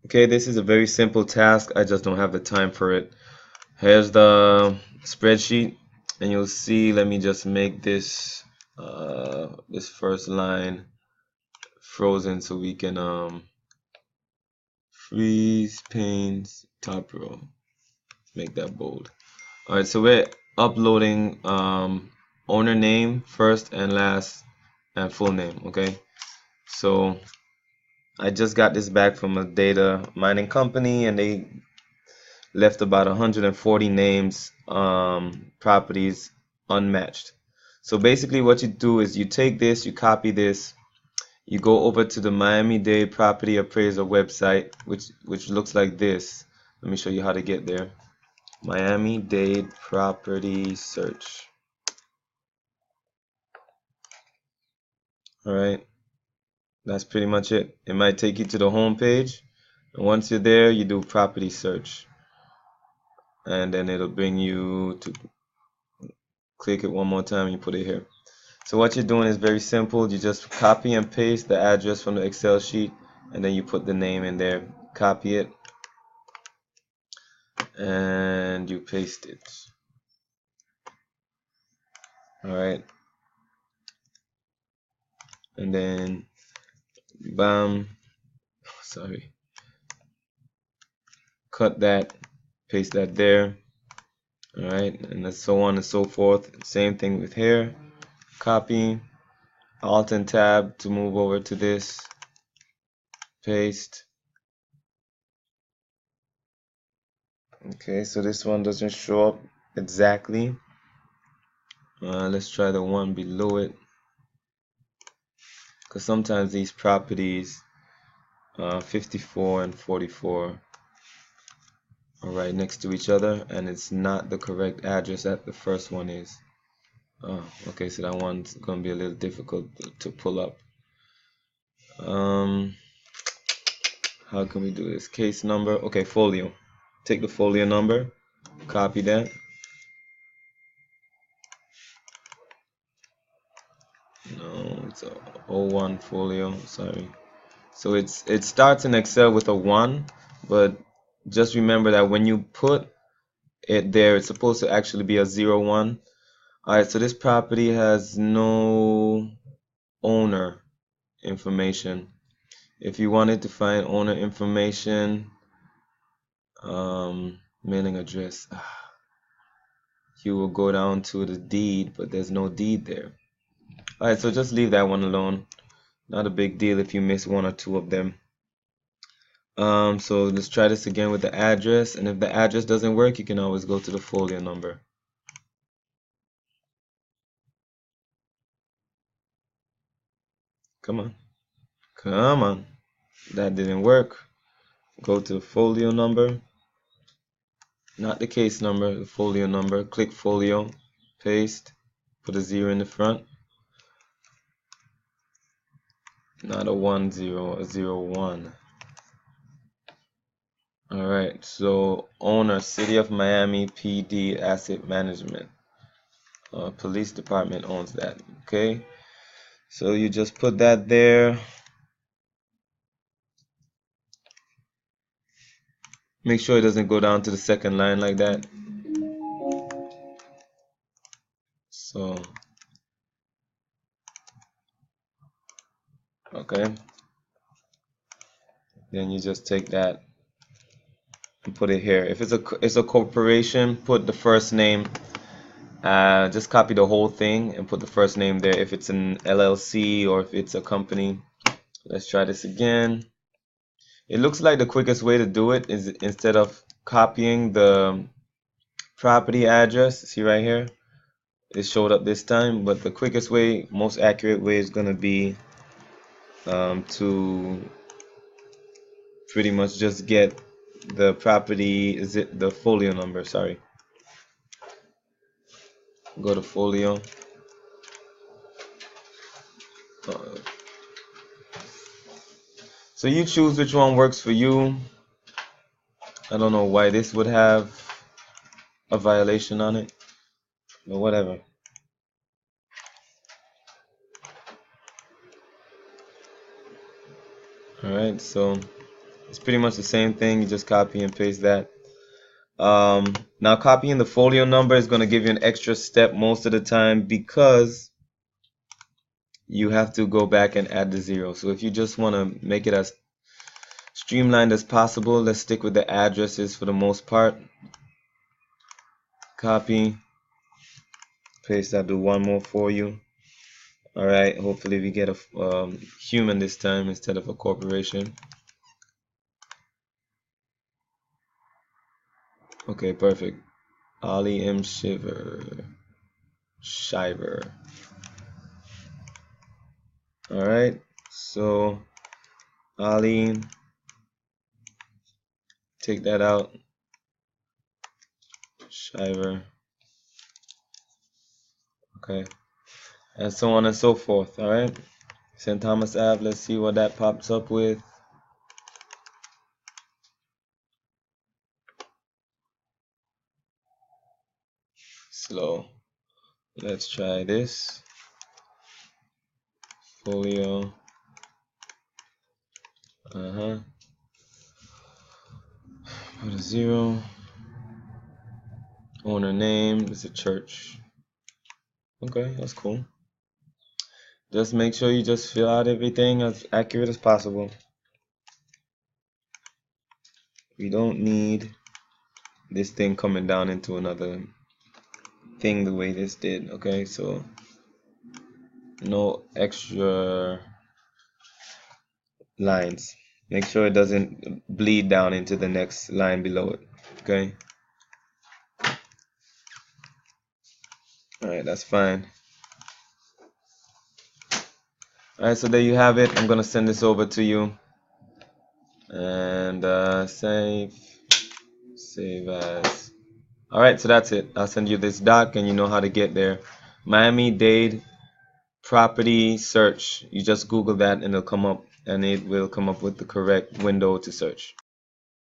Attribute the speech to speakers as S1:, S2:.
S1: Okay, this is a very simple task. I just don't have the time for it. Here's the spreadsheet, and you'll see. Let me just make this first line frozen so we can freeze panes top row. Make that bold. All right, so we're uploading owner name first and last and full name. Okay, so I just got this back from a data mining company, and they left about 140 names, properties unmatched. So basically what you do is you take this, you copy this, you go over to the Miami-Dade property appraiser website, which looks like this. Let me show you how to get there. Miami-Dade property search. All right, that's pretty much it. It might take you to the home page, and once you're there, you do property search, and then it'll bring you to click it one more time and you put it here. So what you're doing is very simple. You just copy and paste the address from the Excel sheet, and then you put the name in there. Copy it, and you paste it. All right, and then bam. Sorry. Cut that, paste that there. All right, and then so on and so forth. Same thing with here. Copy, Alt and Tab to move over to this. Paste. Okay, so this one doesn't show up exactly. Let's try the one below it, because sometimes these properties 54 and 44 are right next to each other, and it's not the correct address that the first one is. Okay, so that one's gonna be a little difficult to pull up. How can we do this? Case number. Okay, folio. Take the folio number, copy that. No, it's a 01 folio. Sorry. So it starts in Excel with a 1, but just remember that when you put it there, it's supposed to actually be a 01. Alright, so this property has no owner information. If you wanted to find owner information, mailing address, you will go down to the deed, but there's no deed there. Alright, so just leave that one alone. Not a big deal if you miss one or two of them. So let's try this again with the address, and if the address doesn't work, you can always go to the folio number. Come on. Come on. That didn't work. Go to the folio number. Not the case number, the folio number. Click folio, paste, put a 0 in the front. Not a 10, a 01. Alright, so owner, City of Miami PD Asset Management. Police department owns that. Okay, so you just put that there. Make sure it doesn't go down to the second line like that. So, okay. Then you just take that and put it here. If it's a corporation, put the first name. Just copy the whole thing and put the first name there. If it's an LLC or if it's a company. Let's try this again. It looks like the quickest way to do it is instead of copying the property address, see right here, it showed up this time, but the quickest way, most accurate way is going to be to pretty much just get the property, is it the folio number, sorry. Go to folio. So you choose which one works for you. I don't know why this would have a violation on it, but whatever. Alright, so It's pretty much the same thing. You just copy and paste that. Now copying the folio number is going to give you an extra step most of the time because you have to go back and add the 0. So if you just want to make it as streamlined as possible, let's stick with the addresses for the most part. Copy, paste. I'll do one more for you. Alright, hopefully we get a human this time instead of a corporation. Okay, perfect. Ali M. Shiver. Alright, so Ali, take that out. Shiver. Okay, and so on and so forth. Alright, St. Thomas Ave, let's see what that pops up with. Slow. Let's try this. Folio. Put a 0. Owner name is a church. Okay, that's cool. Just make sure you just fill out everything as accurate as possible. We don't need this thing coming down into another thing the way this did. Okay, so no extra lines. Make sure it doesn't bleed down into the next line below it. Okay. Alright, that's fine. Alright, so there you have it. I'm gonna send this over to you. And save as. Alright, so that's it. I'll send you this doc and you know how to get there. Miami-Dade property search. You just Google that and it'll come up, and it will come up with the correct window to search.